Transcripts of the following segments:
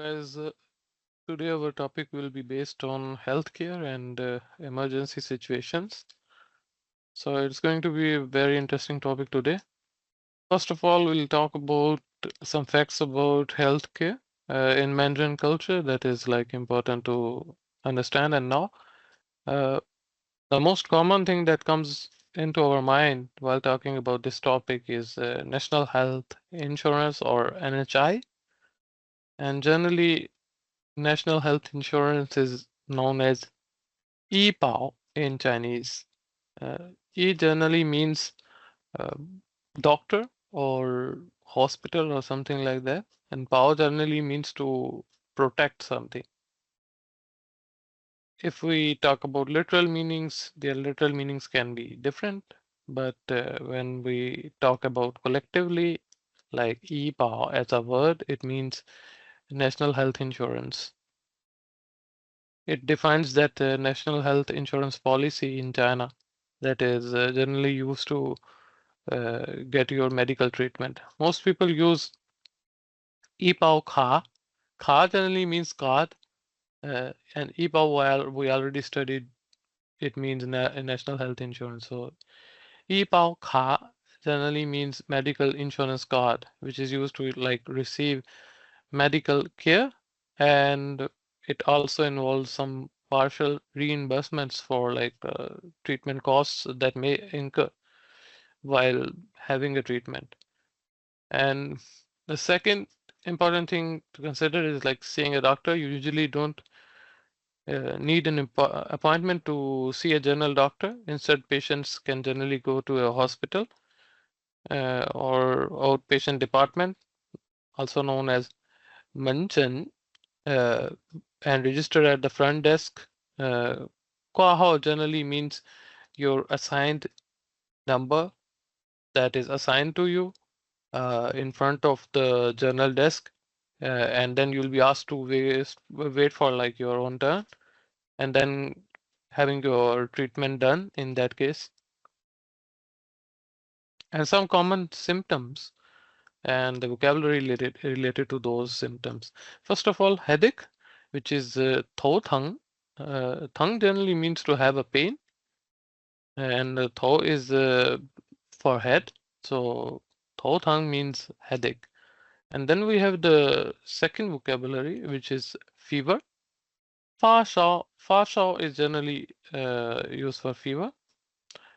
Guys, today our topic will be based on healthcare and emergency situations. So it's going to be a very interesting topic today. First of all, we'll talk about some facts about healthcare in Mandarin culture that is like important to understand and know. Uh, the most common thing that comes into our mind while talking about this topic is National Health Insurance or NHI. And generally, National Health Insurance is known as Yi in Chinese. Yi generally means uh, doctor or hospital or something like that, and Pao generally means to protect something. If we talk about literal meanings, their literal meanings can be different, but when we talk about collectively, like Yi as a word, it means national health insurance. It defines that national health insurance policy in China that is generally used to get your medical treatment. Most people use Yipao Ka. Ka generally means card, and Yipao, while we already studied, it means national health insurance. So Yipao Ka generally means medical insurance card, which is used to like receive medical care, and it also involves some partial reimbursements for like treatment costs that may incur while having a treatment. And the second important thing to consider is like seeing a doctor. You usually don't need an appointment to see a general doctor. Instead, patients can generally go to a hospital or outpatient department, also known as Manchen, uh, and register at the front desk. Kuahao generally means your assigned number that is assigned to you in front of the journal desk, and then you'll be asked to wait for like your own turn, and then having your treatment done in that case. And some common symptoms and the vocabulary related to those symptoms. First of all, headache, which is thou thang. Thang generally means to have a pain, and thou is for head. So thou thang means headache. And then we have the second vocabulary, which is fever. Fa shao is generally used for fever.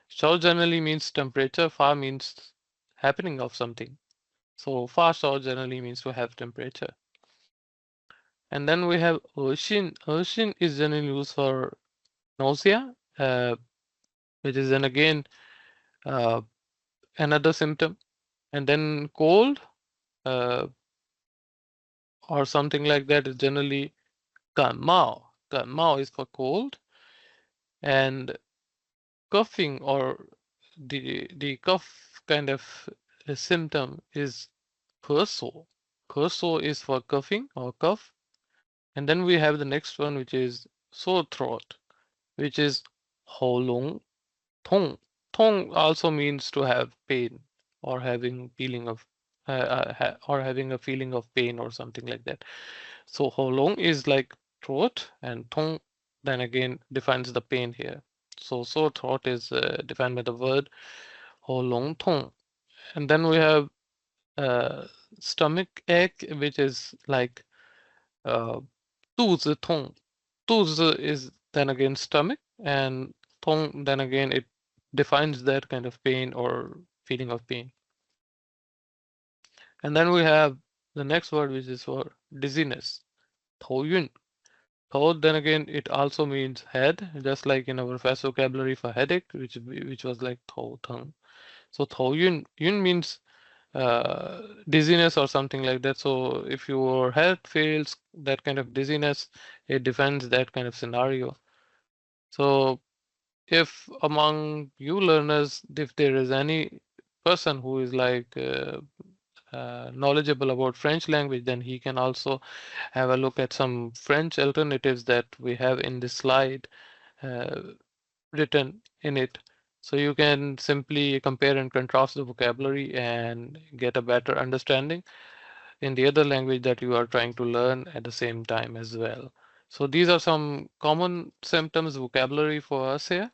Shao generally means temperature. Fa means happening of something. So fa shao generally means to have temperature. And then we have Ershin. Ershin is generally used for nausea, which is then again uh, another symptom. And then cold uh, or something like that is generally 感冒. 感冒 is for cold. And coughing or the cough kind of symptom is 咳嗽. 咳嗽 is for coughing or cough. And then we have the next one, which is sore throat, which is 喉咙痛. Tong also means to have pain or having feeling of or having a feeling of pain or something like that. So 喉咙 is like throat, and tong then again defines the pain here. So sore throat is defined by the word 喉咙痛. And then we have uh, stomach ache, which is like 肚子痛. 肚子 is then again stomach, and 痛 then again it defines that kind of pain or feeling of pain. And then we have the next word, which is for dizziness. 头晕. 头then again it also means head, just like in our first vocabulary for headache, which was like 头疼. So 头晕, yun means dizziness or something like that. So if your head feels that kind of dizziness, it defines that kind of scenario. So if among you learners, if there is any person who is like knowledgeable about French language, then he can also have a look at some French alternatives that we have in this slide uh, written in it. So you can simply compare and contrast the vocabulary and get a better understanding. in the other language that you are trying to learn at the same time as well. So these are some common symptoms vocabulary for us here.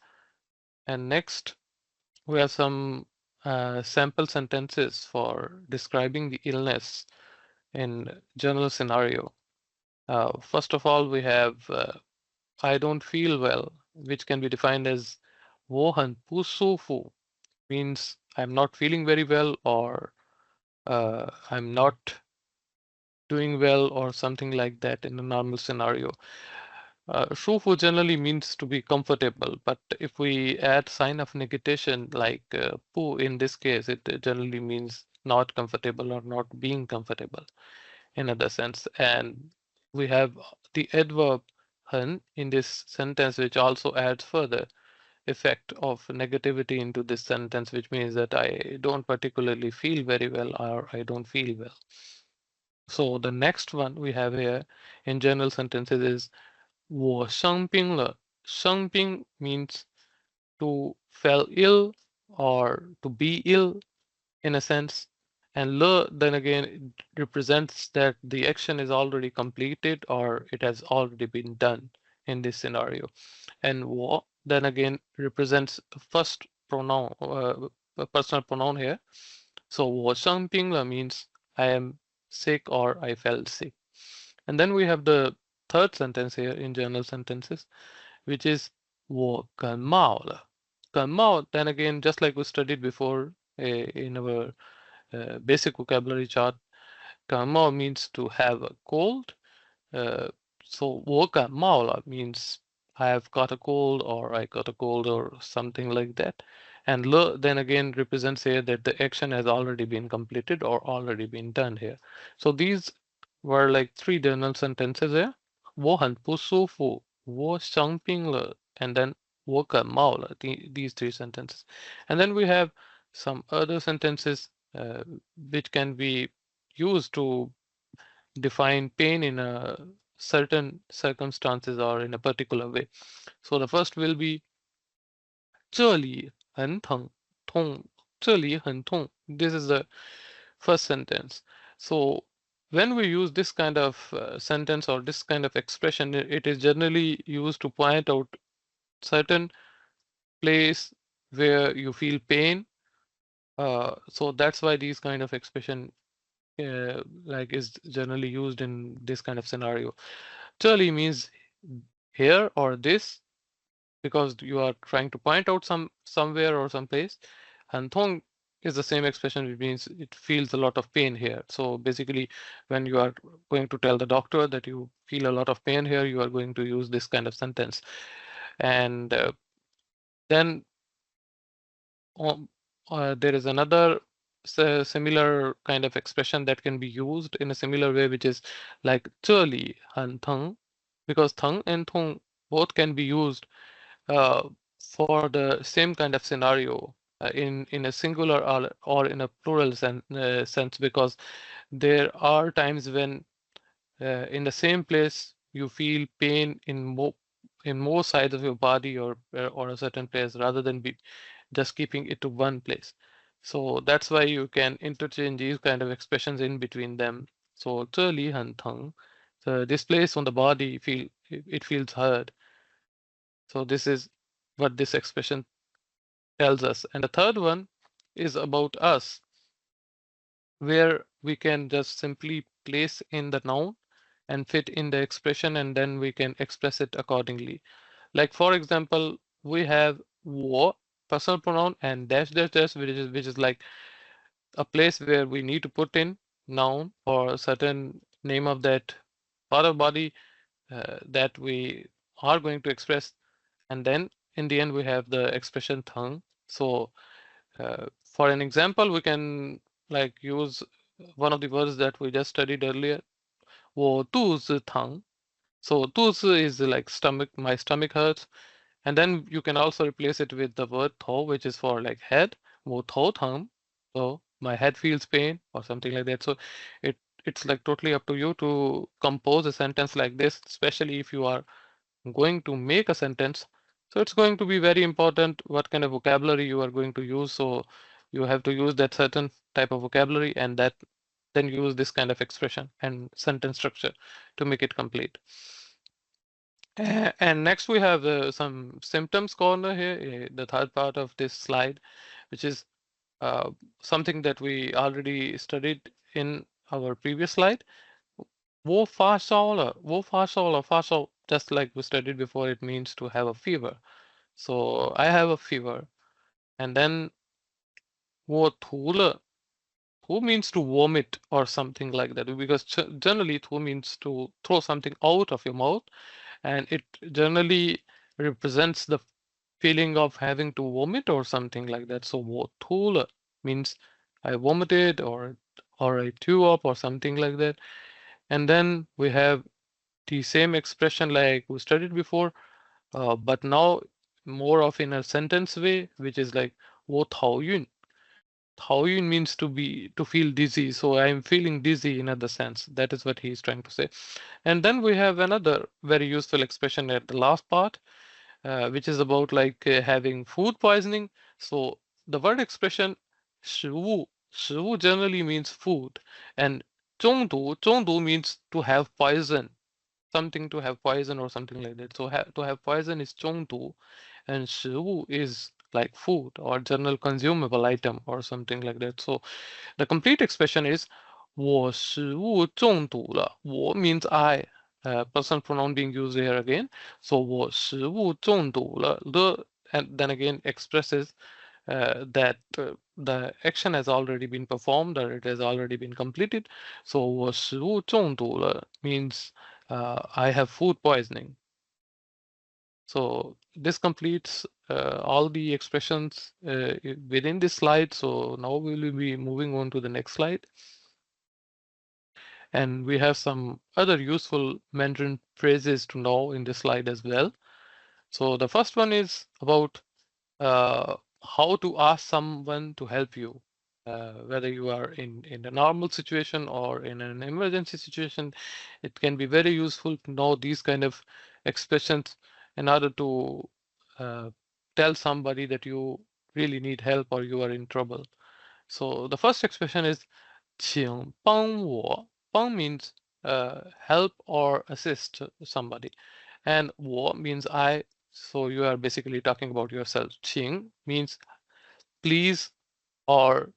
And next, we have some sample sentences for describing the illness in general scenario. First of all, we have I don't feel well, which can be defined as 我很不舒服 means I'm not feeling very well or I'm not doing well or something like that in a normal scenario. Shufu generally means to be comfortable, but if we add sign of negation like pu in this case, it generally means not comfortable or not being comfortable in other sense. And we have the adverb hun in this sentence, which also adds further effect of negativity into this sentence, which means that I don't particularly feel very well or I don't feel well. So the next one we have here in general sentences is 我生病了. 生病 means to fell ill or to be ill in a sense. And le then again it represents that the action is already completed or it has already been done in this scenario. And wo then again represents first pronoun, a personal pronoun here. So 我生病了 means I am sick or I felt sick. And then we have the third sentence here in general sentences, which is 我感冒了. 感冒, then again, just like we studied before in our basic vocabulary chart, 感冒 means to have a cold. Uh, so 我感冒了 means I have got a cold or I got a cold or something like that. And le then again represents here that the action has already been completed or already been done here. So these were like three general sentences here. 我很不舒服,我生病了, and then 我感冒了, these three sentences. And then we have some other sentences which can be used to define pain in a certain circumstances or in a particular way. So the first will be 这里很疼,痛,这里很痛. This is the first sentence. So when we use this kind of sentence or this kind of expression, it is generally used to point out certain place where you feel pain. So that's why these kind of expression like is generally used in this kind of scenario. 这里 means here or this because you are trying to point out somewhere or some place. And 痛 is the same expression, which means it feels a lot of pain here. So basically, when you are going to tell the doctor that you feel a lot of pain here, you are going to use this kind of sentence. And then there is another similar kind of expression that can be used in a similar way, which is like 这里很疼, because 疼 and 痛 both can be used for the same kind of scenario in a singular or in a plural sense, because there are times when in the same place you feel pain in more sides of your body or a certain place rather than just keeping it to one place. So that's why you can interchange these kind of expressions in between them. So 这里很疼. So this place on the body it feels hurt. So this is what this expression tells us. And the third one is about us, where we can just simply place in the noun and fit in the expression, and then we can express it accordingly. Like for example, we have 我 personal pronoun and dash dash dash, which is like a place where we need to put in noun or a certain name of that part of body that we are going to express. And then in the end, we have the expression tongue. So for an example, we can like use one of the words that we just studied earlier, 我肚子疼. So 肚子 is like stomach, my stomach hurts. And then you can also replace it with the word 头, which is for like head, 我头疼. So my head feels pain or something like that. So it's like totally up to you to compose a sentence like this, especially if you are going to make a sentence. So it's going to be very important what kind of vocabulary you are going to use. So you have to use that certain type of vocabulary, and that then use this kind of expression and sentence structure to make it complete. And next we have some symptoms corner here, the third part of this slide, which is uh, something that we already studied in our previous slide. 我发烧了，我发烧了，发烧 just like we studied before, it means to have a fever. So I have a fever. And then 我吐了，吐 means to vomit or something like that, because generally 吐 means to throw something out of your mouth, and it generally represents the feeling of having to vomit or something like that. So 我吐了 means I vomited or I threw up or something like that. And then we have the same expression like we studied before, but now more of in a sentence way, which is like 我头晕. 头晕 means to feel dizzy. So I'm feeling dizzy in other sense. That is what he's trying to say. And then we have another very useful expression at the last part, which is about like having food poisoning. So the word expression 食物 generally means food, and 中毒 means to have poison, something to have poison or something like that. So to have poison is 中毒, and 食物 is like food or general consumable item or something like that. So the complete expression is 我食物中毒了. 我 means I, personal pronoun being used here again. So 我食物中毒了. The and then again expresses that the action has already been performed or it has already been completed. So 我食物中毒了 means I have food poisoning. So this completes all the expressions within this slide. So now we will be moving on to the next slide. And we have some other useful Mandarin phrases to know in this slide as well. So the first one is about how to ask someone to help you, whether you are in a normal situation or in an emergency situation. It can be very useful to know these kind of expressions in order to uh, tell somebody that you really need help or you are in trouble. So the first expression is 请帮我. 帮 means help or assist somebody, and 我 means I. So you are basically talking about yourself. 请 means please, or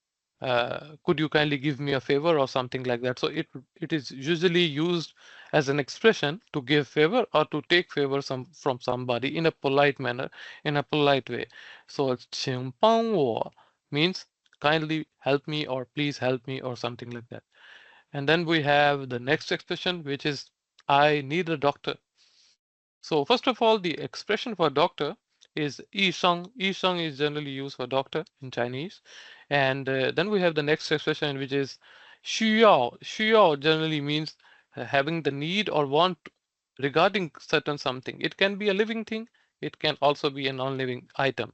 could you kindly give me a favor or something like that. So it is usually used as an expression to give favor or to take favor from somebody in a polite manner, in a polite way. So 请帮我 means kindly help me or please help me or something like that. And then we have the next expression, which is I need a doctor. So first of all, the expression for doctor is 医生. 医生 is generally used for doctor in Chinese. And then we have the next expression, which is 需要. 需要 generally means having the need or want regarding certain something. It can be a living thing. It can also be a non-living item.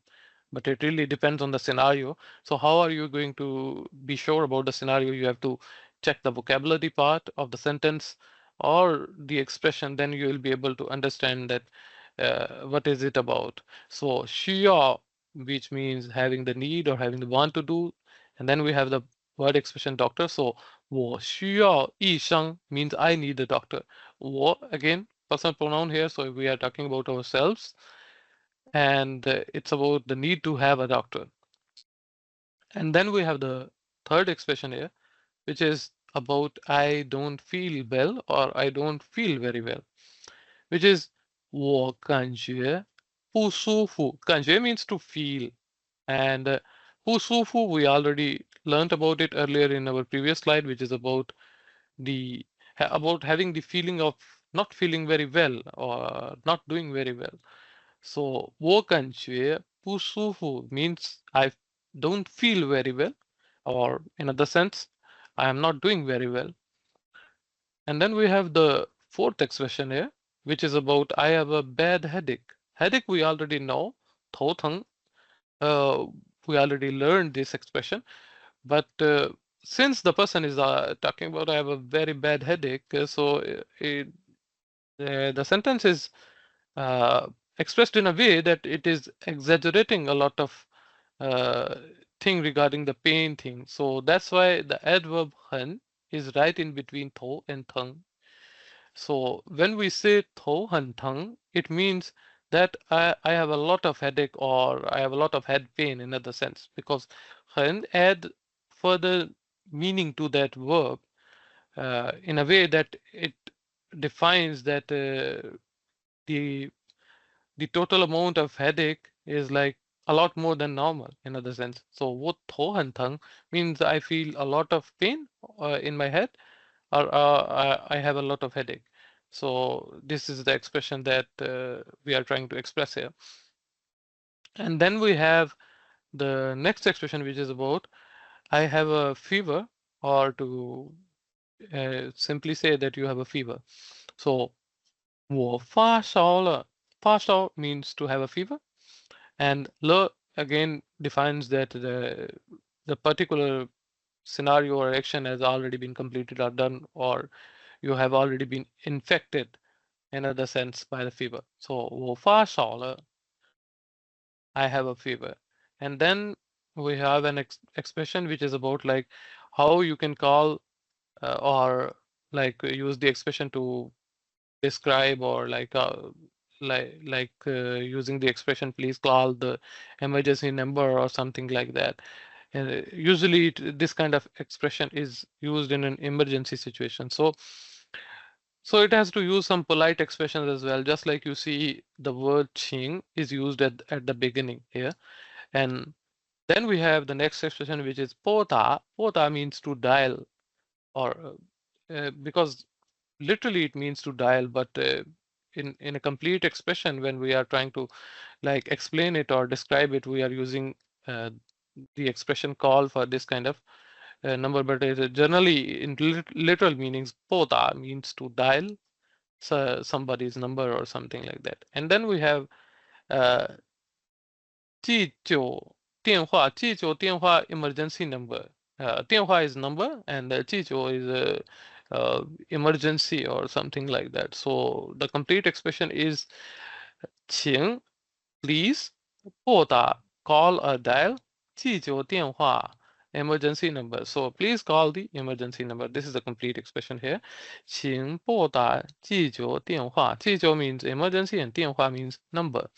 But it really depends on the scenario. So how are you going to be sure about the scenario? You have to check the vocabulary part of the sentence or the expression, then you will be able to understand that what is it about. So 需要, which means having the need or having the want to do, and then we have the word expression doctor. So 我需要医生 means I need a doctor. 我 again personal pronoun here, so we are talking about ourselves, and it's about the need to have a doctor. And then we have the third expression here, which is about I don't feel well or I don't feel very well, which is 我感觉不舒服. 感觉 means to feel, and 不舒服 we already learned about it earlier in our previous slide, which is about the about having the feeling of not feeling very well or not doing very well. So 我感觉不舒服 means I don't feel very well, or in other sense, I am not doing very well. And then we have the fourth expression here, which is about I have a bad headache. Headache we already know, 头疼. Uh, we already learned this expression, but since the person is talking about I have a very bad headache, the sentence is uh, expressed in a way that it is exaggerating a lot of uh, thing regarding the pain thing. So that's why the adverb 很 is right in between 头 and 疼. So when we say 头很疼, it means that I have a lot of headache or I have a lot of head pain in other sense, because 很 add further meaning to that verb in a way that it defines that the the total amount of headache is like a lot more than normal in other sense. So 我头很疼 means I feel a lot of pain in my head, or I have a lot of headache. So this is the expression that we are trying to express here. And then we have the next expression, which is about I have a fever, or to simply say that you have a fever. So 我发烧了. 发烧 means to have a fever, and 了 again defines that the particular scenario or action has already been completed or done, or you have already been infected in other sense by the fever. So 我发烧了, I have a fever. And then we have an expression which is about like how you can call or like use the expression to describe, or using the expression please call the emergency number or something like that. Usually this kind of expression is used in an emergency situation. So it has to use some polite expressions as well, just like you see the word "qing" is used at the beginning here. And then we have the next expression, which is "pota." "Pota" means to dial, or because literally it means to dial, but in a complete expression, when we are trying to like explain it or describe it, we are using uh, the expression call for this kind of number. But generally in literal meanings, "pota" means to dial somebody's number or something like that. And then we have uh, 记酒电话 emergency number. 电话 is number, and 记酒 is emergency or something like that. So the complete expression is 请 please 拨打 call or dial 急救电话 emergency number. So please call the emergency number. This is the complete expression here. 请拨打急救电话. 急救 means emergency, and 电话 means number.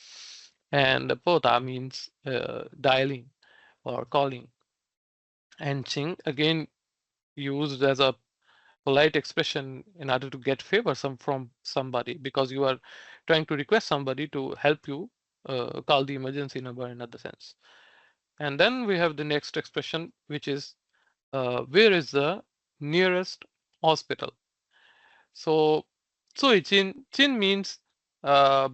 And 拨打 means dialing or calling. And 请 again used as a polite expression in order to get favor from somebody, because you are trying to request somebody to help you call the emergency number in other sense. And then we have the next expression, which is where is the nearest hospital? So 最近, 近 means uh,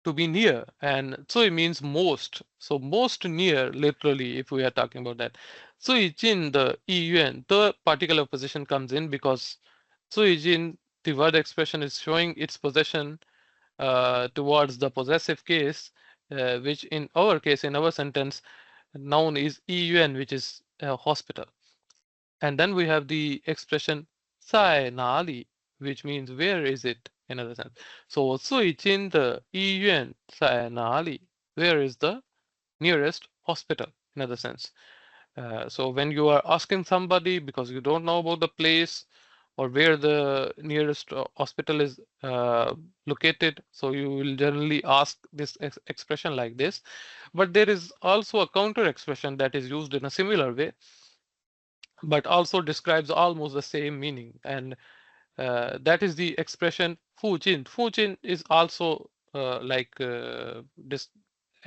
to be near, and 最 means most. So most near, literally, if we are talking about that. 最近的医院, the particular position comes in because 最近, the word expression is showing its possession towards the possessive case, which in our case, in our sentence, noun is 医院, which is a hospital. And then we have the expression 在哪里, which means where is it in other sense. So 最近的医院在哪里? Where is the nearest hospital in other sense. So when you are asking somebody because you don't know about the place or where the nearest hospital is located, so you will generally ask this expression like this. But there is also a counter expression that is used in a similar way, but also describes almost the same meaning, and that is the expression 附近. 附近 is also an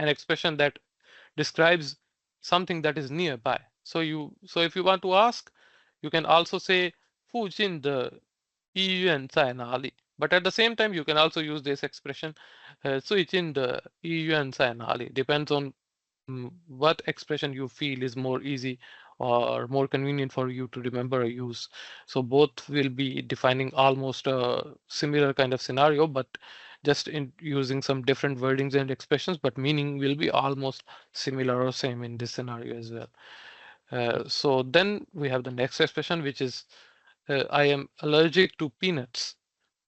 expression that describes something that is nearby. So if you want to ask, you can also say 附近的医院在哪里? But at the same time, you can also use this expression 最近的医院在哪里? Depends on what expression you feel is more easy or more convenient for you to remember or use. So both will be defining almost a similar kind of scenario, but just in using some different wordings and expressions, but meaning will be almost similar or same in this scenario as well. So then we have the next expression, which is I am allergic to peanuts.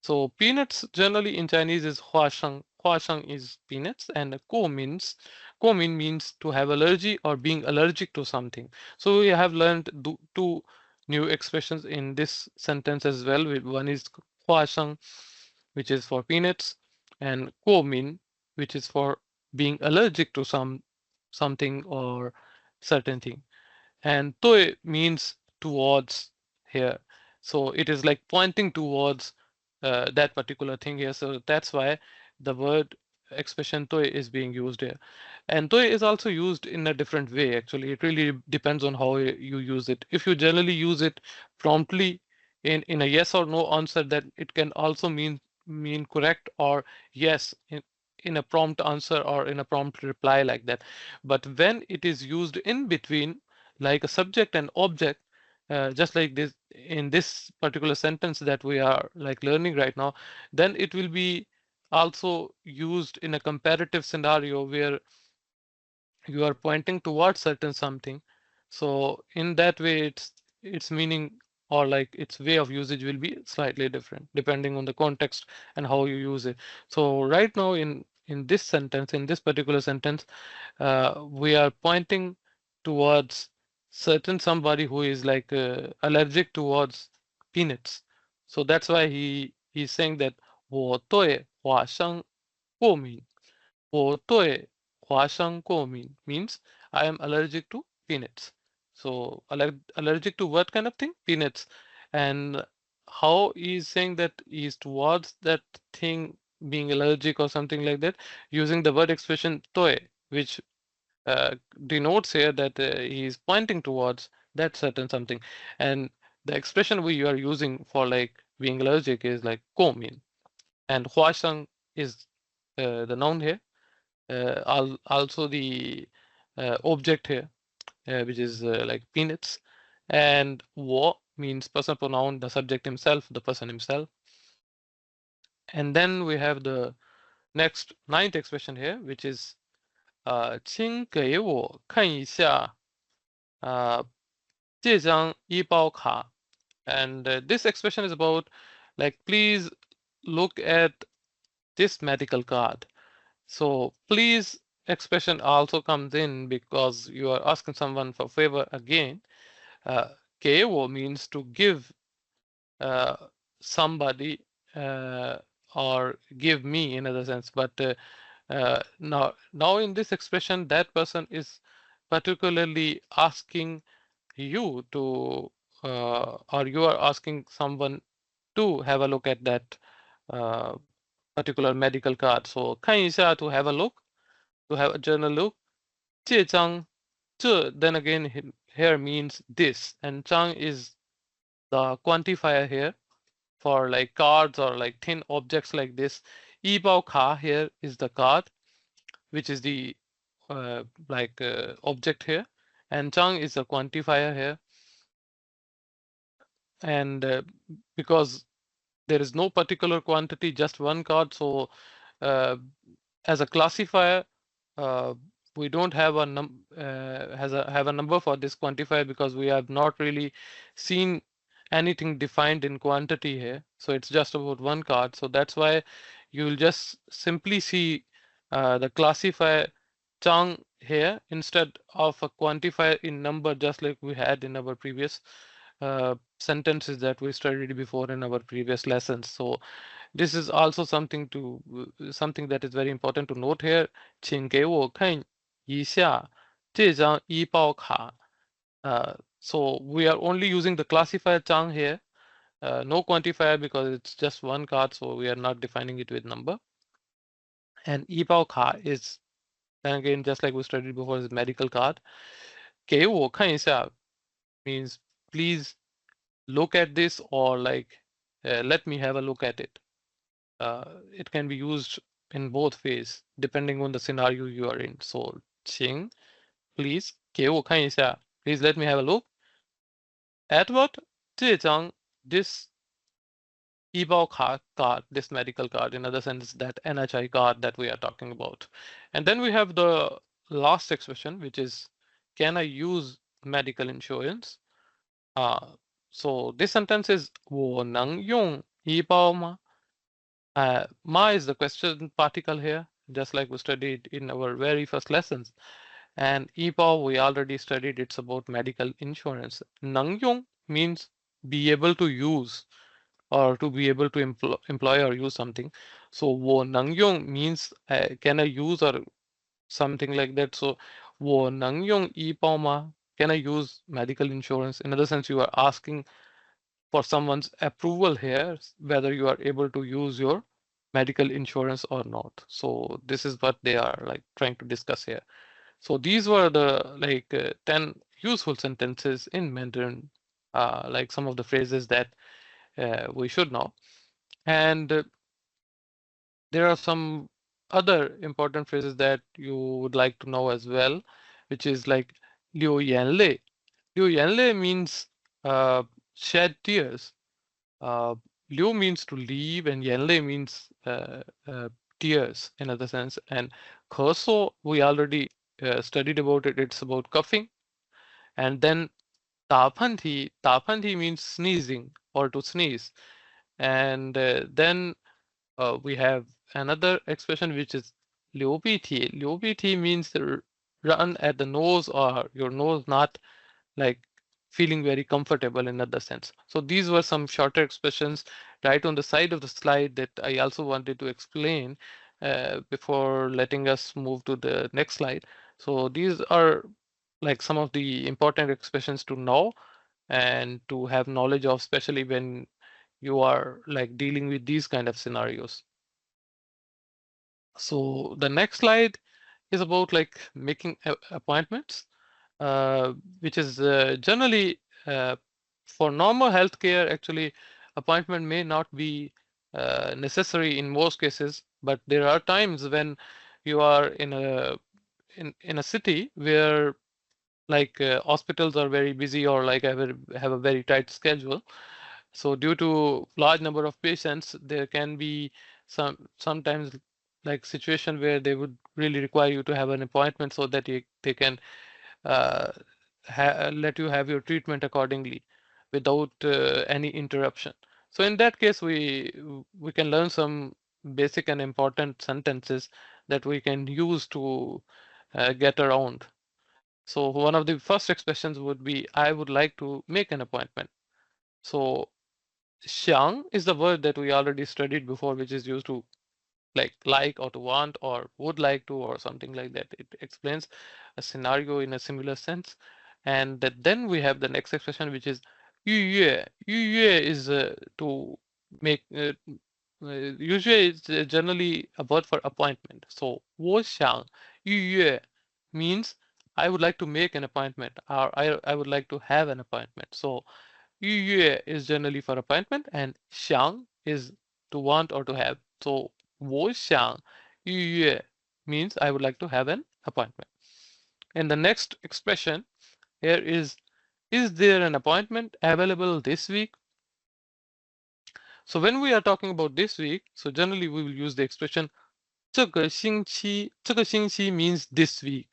So peanuts generally in Chinese is 花生. 花生 is peanuts, and 过敏 means to have allergy or being allergic to something. So we have learned two new expressions in this sentence as well. One is 花生, which is for peanuts, and 过敏, which is for being allergic to something or certain thing. And 对 means towards here. So it is like pointing towards that particular thing here. So that's why the word expression 对 is being used here. And 对 is also used in a different way, actually. It really depends on how you use it. If you generally use it promptly in a yes or no answer, then it can also mean correct or yes in a prompt answer or in a prompt reply like that. But when it is used in between, like a subject and object, just like this in this particular sentence that we are like learning right now, then it will be also used in a comparative scenario where you are pointing towards certain something. So in that way, its meaning or like its way of usage will be slightly different depending on the context and how you use it. So right now in this sentence, in this particular sentence, we are pointing towards certain somebody who is like allergic towards peanuts. So that's why he's saying that 我对花生过敏. 我对花生过敏 means I am allergic to peanuts. So allergic to what kind of thing? Peanuts. And how he's saying that he's towards that thing being allergic or something like that, using the word expression 对, which denotes here that he is pointing towards that certain something. And the expression we are using for like being allergic is like 过敏. And 花生 is the noun here, also the object here, which is like peanuts. And 我 means personal pronoun, the subject himself, the person himself. And then we have the next ninth expression here, which is 请给我看一下这张医保卡. And this expression is about like, please look at this medical card. So please expression also comes in because you are asking someone for favor again. Uh, 给我 means to give uh, somebody or give me in other sense. But now in this expression, that person is particularly asking you to, or you are asking someone to have a look at that uh, particular medical card. So 看一下 to have a look, to have a journal look. 这张, 这 then again here means this, and 张 is the quantifier here for like cards or like thin objects like this. 医保卡 here is the card, which is the object here, and 张 is a quantifier here. And because there is no particular quantity, just one card, so uh, as a classifier, uh, we don't have have a number for this quantifier because we have not really seen anything defined in quantity here. So it's just about one card. So that's why you'll just simply see the classifier Chang here instead of a quantifier in number, just like we had in our previous sentences that we studied before in our previous lessons. So this is also something that is very important to note here. 请给我看一下这张医保卡. So we are only using the classifier Chang here, no quantifier because it's just one card, so we are not defining it with number. And 医保卡 is, then again, just like we studied before, is medical card. 给我看一下 means please look at this, or like let me have a look at it. It can be used in both ways depending on the scenario you are in. So 请 please 给我看一下, please let me have a look at what? 这张 this 医保卡 card, this medical card, in other sense, that NHI card that we are talking about. And then we have the last expression, which is, can I use medical insurance? So this sentence is 我能用医保吗? Ma is the question particle here, just like we studied in our very first lessons. And 医保 we already studied, it's about medical insurance. 能用 means be able to use or to be able to employ or use something. So 我能用 means can I use or something like that. So 我能用医保吗? Can I use medical insurance? In other sense, you are asking for someone's approval here, whether you are able to use your medical insurance or not. So this is what they are like trying to discuss here. So these were the like 10 useful sentences in Mandarin, like some of the phrases that we should know. And there are some other important phrases that you would like to know as well, which is like liu yanlei. Liu yanlei means shed tears. Uh, Liu means to leave, and Yanlei means tears in other sense. And Kerso, we already studied about it. It's about coughing. And then Tapanti means sneezing or to sneeze. And then we have another expression which is Liu Biti. Liu Biti means run at the nose or your nose not like feeling very comfortable in other sense. So these were some shorter expressions right on the side of the slide that I also wanted to explain before letting us move to the next slide. So these are like some of the important expressions to know and to have knowledge of, especially when you are like dealing with these kind of scenarios. So the next slide is about like making appointments, which is generally for normal healthcare. Actually, appointment may not be necessary in most cases, but there are times when you are in a city where like hospitals are very busy or like have a very tight schedule. So due to large number of patients, there can be sometimes like situation where they would really require you to have an appointment so that they can uh, let you have your treatment accordingly without any interruption. So in that case, we can learn some basic and important sentences that we can use to get around. So one of the first expressions would be, I would like to make an appointment. So xiang is the word that we already studied before, which is used to like or to want or would like to or something like that. It explains a scenario in a similar sense. And that then we have the next expression, which is yu yue. Yu yue is to make yu yue is generally a word for appointment. So 我想预约 means I would like to make an appointment or I would like to have an appointment. So 预约 is generally for appointment and 想 is to want or to have. So 我想预约 means I would like to have an appointment. And the next expression here is there an appointment available this week? So when we are talking about this week, so generally we will use the expression 这个星期 means this week.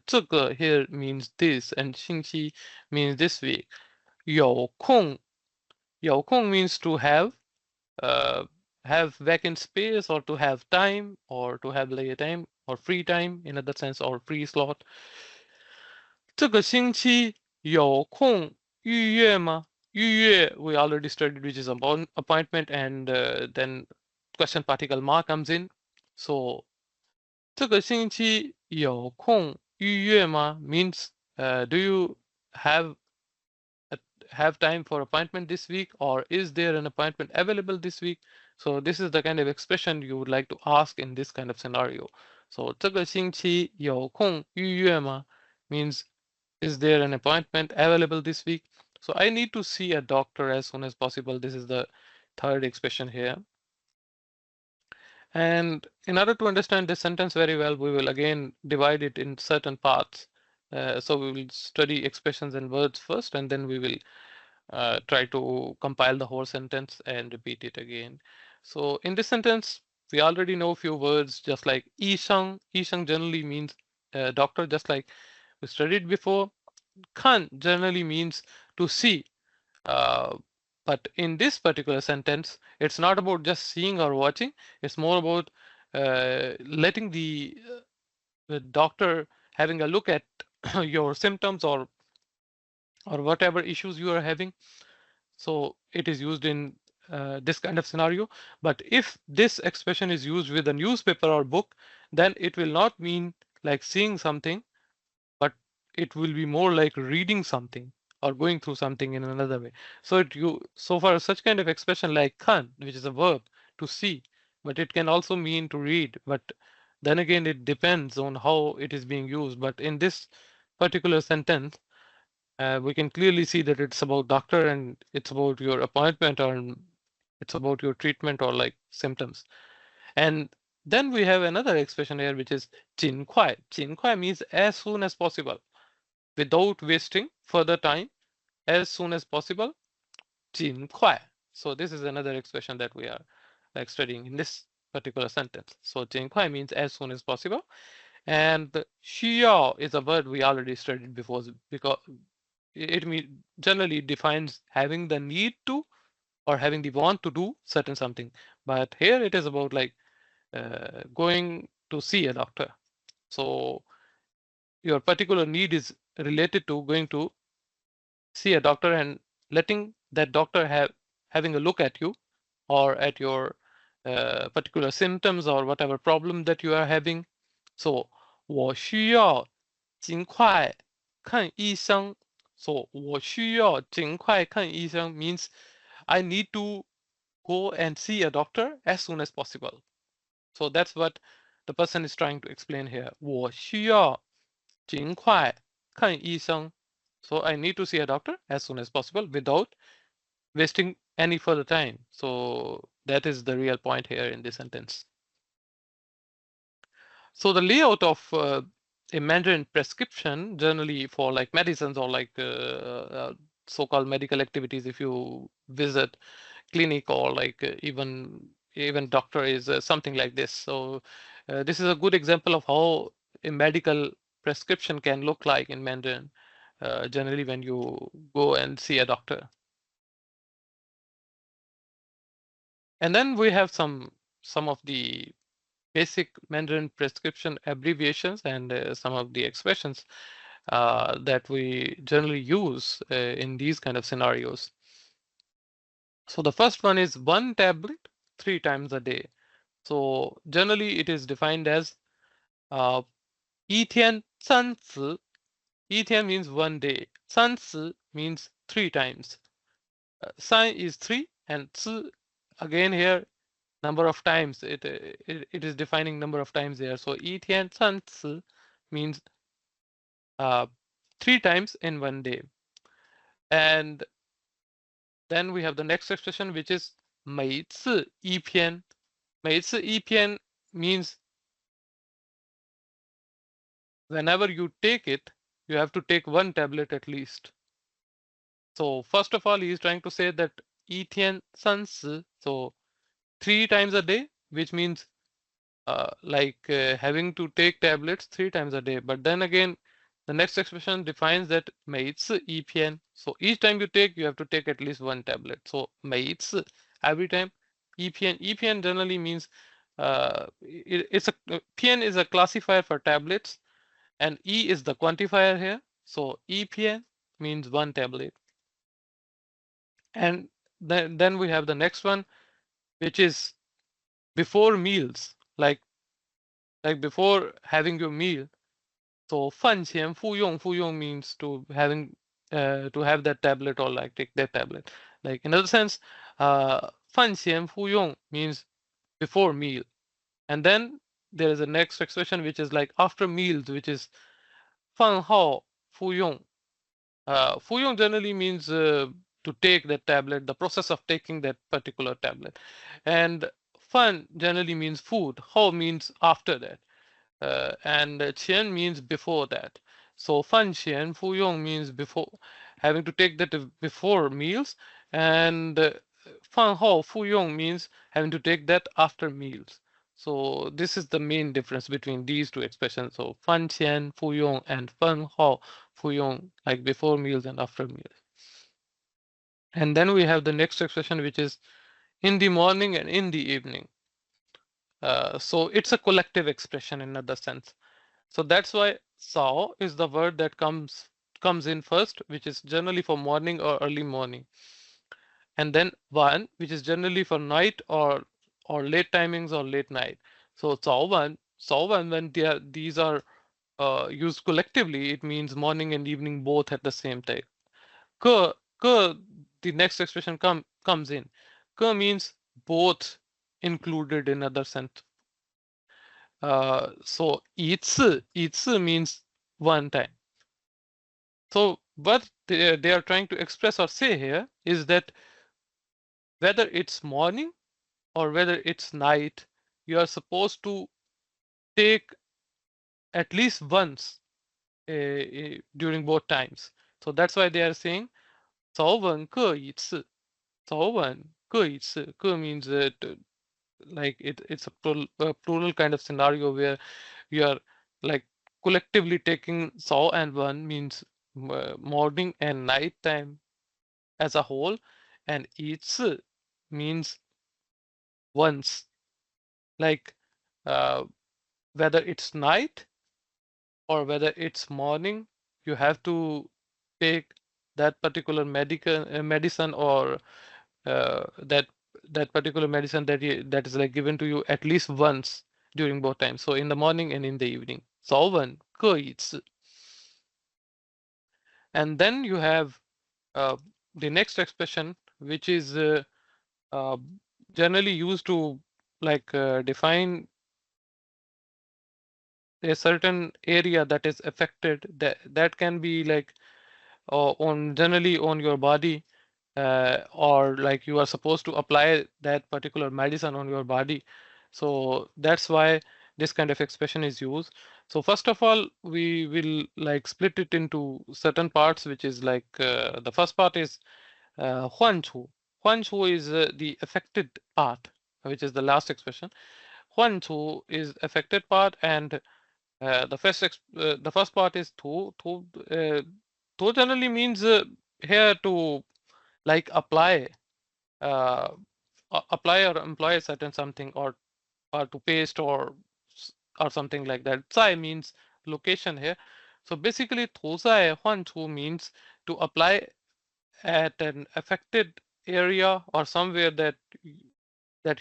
这个 here means this and 星期 means this week. 有空 means to have vacant space or to have time or to have leisure time or free time in other sense or free slot. 这个星期有空预约吗？预约 we already studied, which is appointment, and then question particle ma comes in. So 这个星期有空预约吗 means do you have have time for appointment this week or is there an appointment available this week? So this is the kind of expression you would like to ask in this kind of scenario. So 这个星期有空预约吗 means is there an appointment available this week? So I need to see a doctor as soon as possible. This is the third expression here. And in order to understand this sentence very well, we will again divide it in certain parts. So we will study expressions and words first, and then we will try to compile the whole sentence and repeat it again. So in this sentence, we already know a few words, just like Ishang. Ishang generally means doctor, just like we studied before. Khan generally means to see. Uh, but in this particular sentence, it's not about just seeing or watching. It's more about letting the doctor having a look at your symptoms or or whatever issues you are having. So it is used in this kind of scenario. But if this expression is used with a newspaper or book, then it will not mean like seeing something, but it will be more like reading something or going through something in another way. So for such kind of expression like kan, which is a verb to see, but it can also mean to read. But then again, it depends on how it is being used. But in this particular sentence, we can clearly see that it's about doctor and it's about your appointment, or it's about your treatment or like symptoms. And then we have another expression here, which is 尽快. 尽快 means as soon as possible, without wasting further time, as soon as possible. 尽快. So this is another expression that we are like studying in this particular sentence. So 尽快 means as soon as possible. And 需要 is a word we already studied before, because it generally defines having the need to or having the want to do certain something. But here it is about like going to see a doctor. So your particular need is related to going to see a doctor and letting that doctor having a look at you or at your particular symptoms or whatever problem that you are having. So 我需要尽快看医生. So 我需要尽快看医生 means I need to go and see a doctor as soon as possible. So that's what the person is trying to explain here. 我需要尽快看医生. So I need to see a doctor as soon as possible without wasting any further time. So that is the real point here in this sentence. So the layout of a Mandarin prescription, generally for like medicines or like so-called medical activities, if you visit clinic or like even doctor, is something like this. So this is a good example of how a medical prescription can look like in Mandarin, generally when you go and see a doctor. And then we have some of the basic Mandarin prescription abbreviations and some of the expressions that we generally use in these kind of scenarios. So the first one is one tablet 3 times a day. So generally it is defined as 一天3次. 一天 means 1 day. 3次 means 3 times. 三 is 3 and 次, again here number of times. It is defining number of times there. So 一天3次 means 3 times in 1 day. And then we have the next expression, which is 每次一篇. 每次一篇 means whenever you take it, you have to take one tablet at least. So first of all, he is trying to say that 一天3次, so 3 times a day, which means having to take tablets 3 times a day. But then again, the next expression defines that 每一次一篇. So each time you take, you have to take at least one tablet. So 每一次, every time. 一篇. 一篇 generally means PN is a classifier for tablets, and E is the quantifier here. So 一篇 means one tablet. And then we have the next one, which is before meals, like before having your meal. So 饭前服用 means to have that tablet or like take that tablet. Like in other sense, 饭前服用 means before meal. And then there is a next expression which is like after meals, which is 饭后服用. 服用 generally means to take that tablet, the process of taking that particular tablet. And 饭 generally means food. 后 means after that. And 前 means before that. So 饭前服用 means before, having to take that before meals, and 饭后服用 means having to take that after meals. So this is the main difference between these two expressions. So 饭前服用 and 饭后服用, like before meals and after meals. And then we have the next expression, which is in the morning and in the evening. So it's a collective expression in another sense. So that's why "sao" is the word that comes comes in first, which is generally for morning or early morning, and then wan, which is generally for night or late timings or late night. So 早晚 when these are used collectively, it means morning and evening both at the same time. Ke, ke, the next expression comes in. Ke means both included in other sense. So 一次 means one time. So what they are trying to express or say here is that whether it's morning or whether it's night, you are supposed to take at least once during both times. So that's why they are saying 早晚各一次.早晚各一次. 各 means like it's a plural kind of scenario where you are like collectively taking 早 and 晚 means morning and night time as a whole, and 一次 means once, like uh, whether it's night or whether it's morning, you have to take that particular medical medicine, or that particular medicine that is like given to you at least once during both times. So in the morning and in the evening. 早晚各一次. And then you have uh, the next expression, which is uh, generally used to like define a certain area that is affected, that can be like on generally on your body, or like you are supposed to apply that particular medicine on your body. So that's why this kind of expression is used. So first of all, we will like split it into certain parts, which is like the first part is 患处. 患处 is the affected part, which is the last expression. 患处 is affected part, and the first part is 图. 图 generally means here to like uh, apply or employ a certain something, or to paste or something like that. 在 means location here. So basically 图在换图 means to apply at an affected area or somewhere that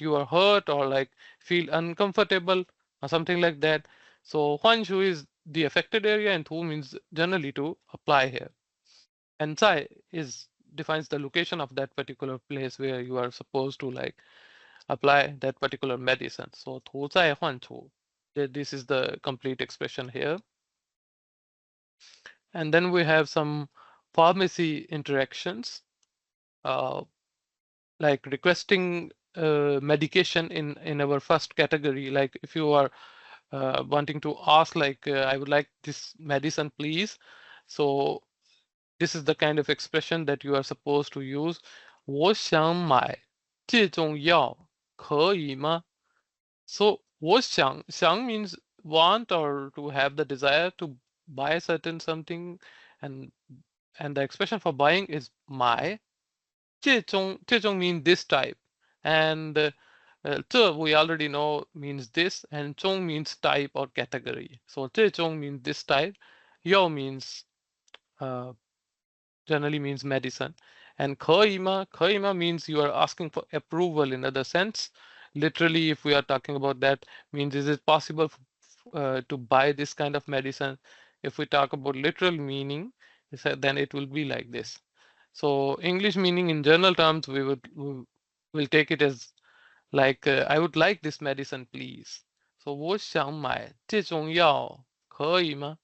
you are hurt or like feel uncomfortable or something like that. So Huanshu is the affected area, and Tu means generally to apply here. And Tsai is defines the location of that particular place where you are supposed to like apply that particular medicine. So Tu Tsai Huanshu. This is the complete expression here. And then we have some pharmacy interactions. Uh, like requesting medication in our first category, like if you are wanting to ask like I would like this medicine please, so this is the kind of expression that you are supposed to use. 我想买这种药可以吗? So 我想 means want or to have the desire to buy certain something, and the expression for buying is 买. 这种 means this type, and 这 we already know means this, and 种 means type or category. So 这种 means this type, 药 means uh, generally means medicine, and 可以吗 means you are asking for approval in other sense. Literally, if we are talking about that, means is it possible to buy this kind of medicine? If we talk about literal meaning, then it will be like this. So English meaning in general terms, we will take it as like I would like this medicine, please. So 我想买这种药，可以吗?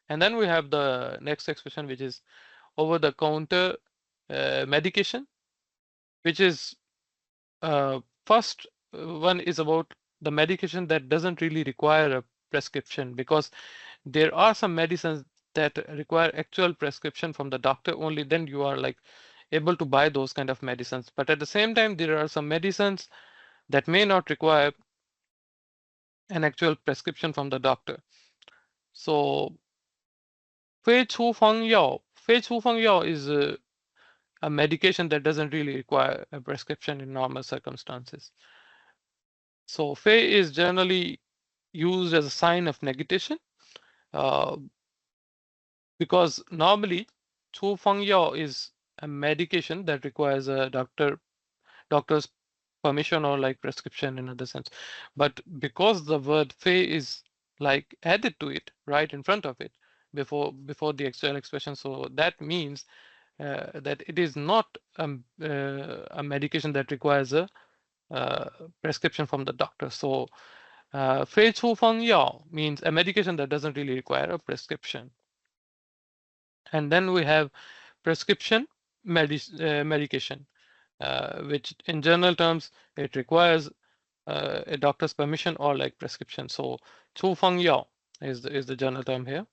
And then we have the next expression, which is over the counter medication, which is first one is about the medication that doesn't really require a prescription, because there are some medicines that require actual prescription from the doctor only, then you are like able to buy those kind of medicines. But at the same time, there are some medicines that may not require an actual prescription from the doctor. So 非处方药 is a medication that doesn't really require a prescription in normal circumstances. So 非 is generally used as a sign of negation. Uh, because normally 处方药 is a medication that requires a doctor's permission or like prescription in other sense. But because the word fei is like added to it right in front of it before the actual expression, so that means that it is not a medication that requires a prescription from the doctor. So 非处方药 means a medication that doesn't really require a prescription. And then we have prescription medication, which in general terms, it requires a doctor's permission or like prescription. So 处方药 is the general term here.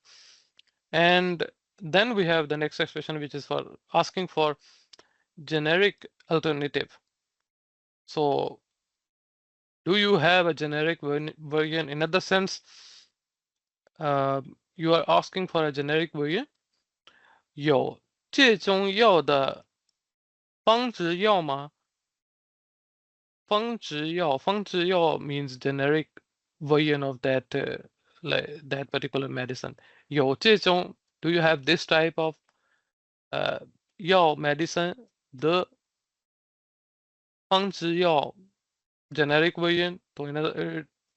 And then we have the next expression, which is for asking for generic alternative. So do you have a generic version? In other sense, you are asking for a generic version. 有这种药的方子药吗？方子药，方子药 means generic version of that like that particular medicine. 有这种 do you have this type of 药 medicine 的方子药 generic version?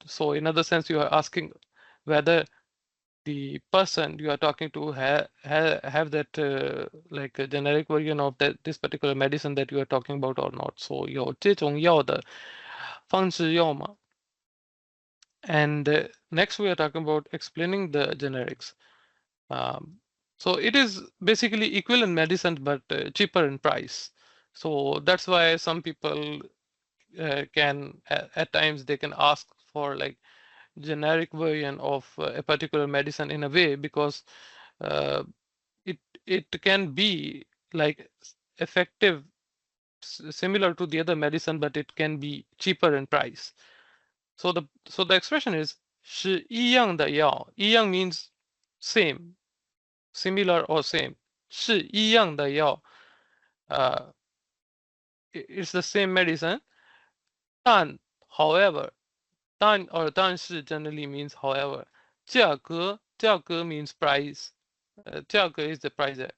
So in other sense, you are asking whether the person you are talking to have that like a generic version of that this particular medicine that you are talking about or not. So 有这种药的方子药吗？ And next we are talking about explaining the generics. Um, so it is basically equivalent medicine but cheaper in price. So that's why some people can at times they can ask for like generic version of a particular medicine in a way because uh, it it can be like effective similar to the other medicine, but it can be cheaper in price. So the expression is 是一样的药，一样 means same, similar or same. 是一样的药, it's the same medicine. 但 however, 但是 generally means however. 价格 means price. 价格 is the price.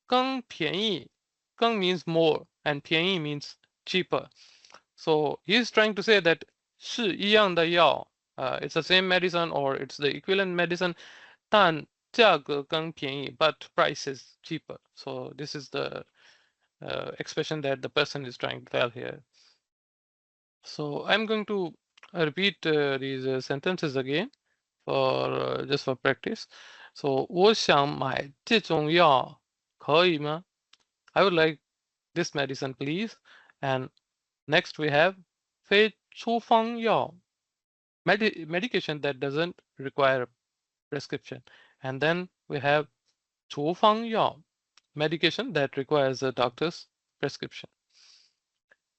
更便宜, 更 means more, and 便宜 means cheaper. So he's trying to say that 是一样的药, it's the same medicine or it's the equivalent medicine, 但价格更便宜, but price is cheaper. So this is the expression that the person is trying to tell here. So I'm going to repeat these sentences again for just for practice. So 我想买这种药，可以吗? I would like this medicine, please. And next we have 非处方药, medication that doesn't require a prescription. And then we have 处方药, medication that requires a doctor's prescription.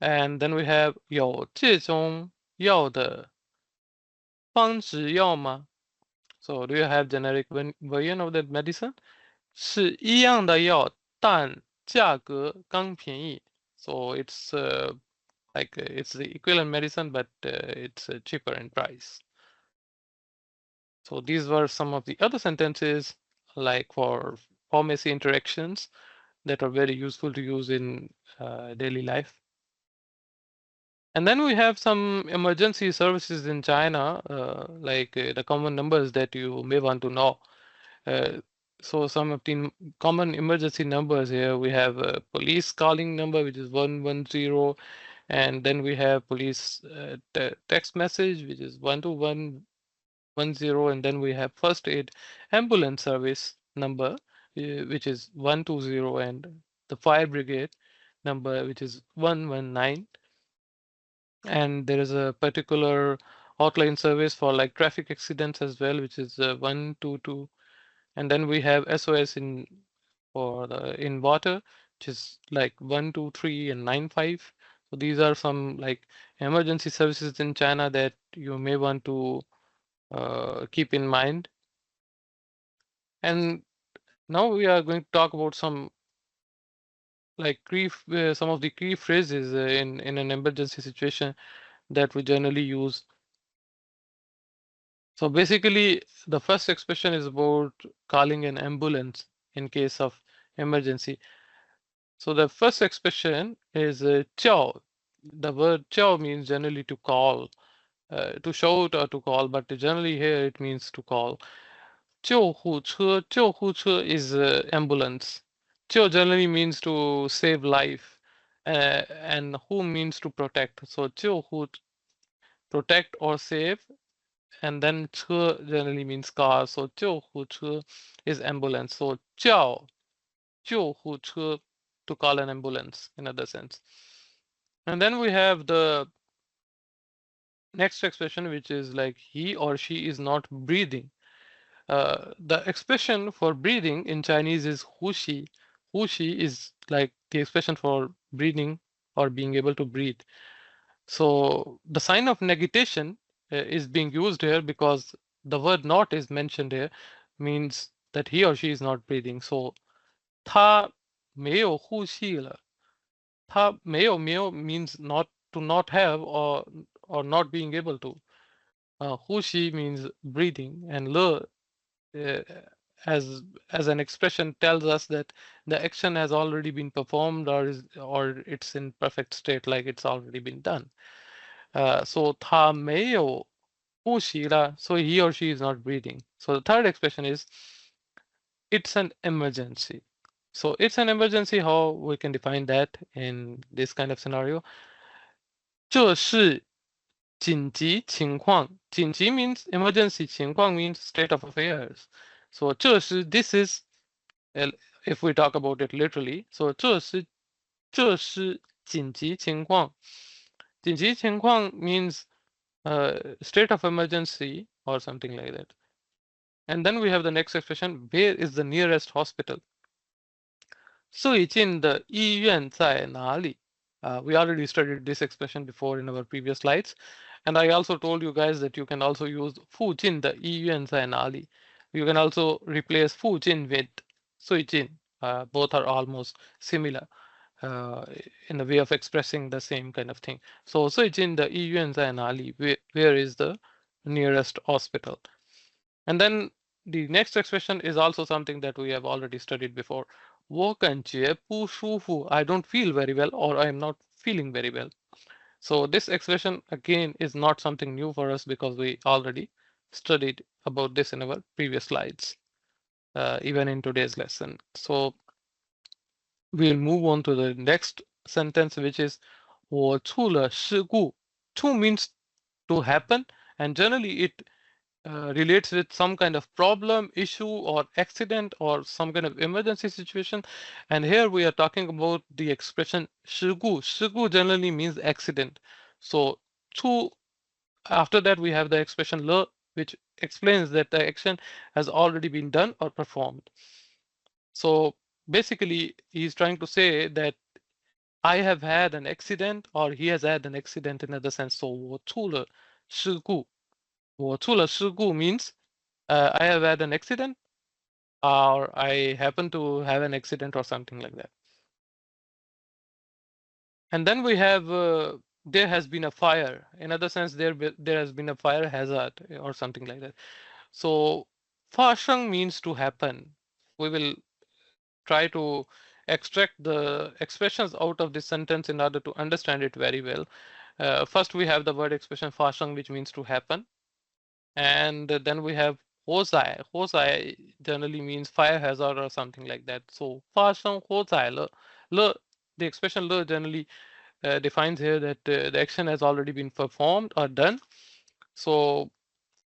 And then we have 有这种药的方子药吗? So do you have generic version of that medicine? 是一样的药，但价格更便宜. So it's like it's the equivalent medicine, but it's cheaper in price. So these were some of the other sentences like for pharmacy interactions that are very useful to use in daily life. And then we have some emergency services in China, like the common numbers that you may want to know. So some of the common emergency numbers here, we have a police calling number, which is 110, and then we have police text message, which is 12110, and then we have first aid ambulance service number, which is 120, and the fire brigade number, which is 119. And there is a particular hotline service for like traffic accidents as well, which is 122. And then we have SOS in for the in water, which is like 123 and 95. So these are some like emergency services in China that you may want to keep in mind. And now we are going to talk about some like some of the key phrases in an emergency situation that we generally use. So basically, the first expression is about calling an ambulance. in case of emergency. So the first expression is 叫. The word 叫 means generally to call, to shout or to call, but generally here it means to call. 救护车 is ambulance. 救 generally means to save life, and who means to protect. So 救护, protect or save, and then 车 generally means car. So 救护车 is ambulance. So 叫救护车 to call an ambulance in other sense. And then we have the next expression, which is like he or she is not breathing. The expression for breathing in Chinese is 呼吸. 呼吸 is like the expression for breathing or being able to breathe. So the sign of negation is being used here because the word not is mentioned here, means that he or she is not breathing. So 他没有呼吸了. 他没有 means not to not have or not being able to. 呼吸 means breathing, and 了 uh, as an expression tells us that the action has already been performed or it's in perfect state, like it's already been done. So 他没有呼吸了, so he or she is not breathing. So the third expression is it's an emergency. So it's an emergency. How we can define that in this kind of scenario? 这是紧急情况.紧急 means emergency. 情况 means state of affairs. So 这是 this is, if we talk about it literally. So 这是紧急情况. 紧急情况 means state of emergency or something like that. And then we have the next expression, where is the nearest hospital? 最近的医院在哪里? We already studied this expression before in our previous slides. And I also told you guys that you can also use 附近的医院在哪里? You can also replace 附近 with 最近. Both are almost similar in the way of expressing the same kind of thing. So 最近的医院在哪里? Where is the nearest hospital? And then the next expression is also something that we have already studied before. 我感觉不舒服. I don't feel very well, or I am not feeling very well. So this expression again is not something new for us because we already studied about this in our previous slides, even in today's lesson. So we'll move on to the next sentence, which is 我出了事故. 出 means to happen, and generally it relates with some kind of problem, issue, or accident, or some kind of emergency situation. And here we are talking about the expression 事故. 事故 generally means accident. So 出, after that we have the expression 了, which explains that the action has already been done or performed. So basically he's trying to say that I have had an accident, or he has had an accident in other sense. So 我出了事故. 我出了事故 means I have had an accident, or I happen to have an accident or something like that. And then we have there has been a fire. In other sense, there has been a fire hazard or something like that. So 发生 means to happen. We will try to extract the expressions out of this sentence in order to understand it very well. First, we have the word expression 发生, which means to happen. And then we have 火灾. 火灾 generally means fire hazard or something like that. So 发生火灾了. Le, the expression le generally defines here that the action has already been performed or done. So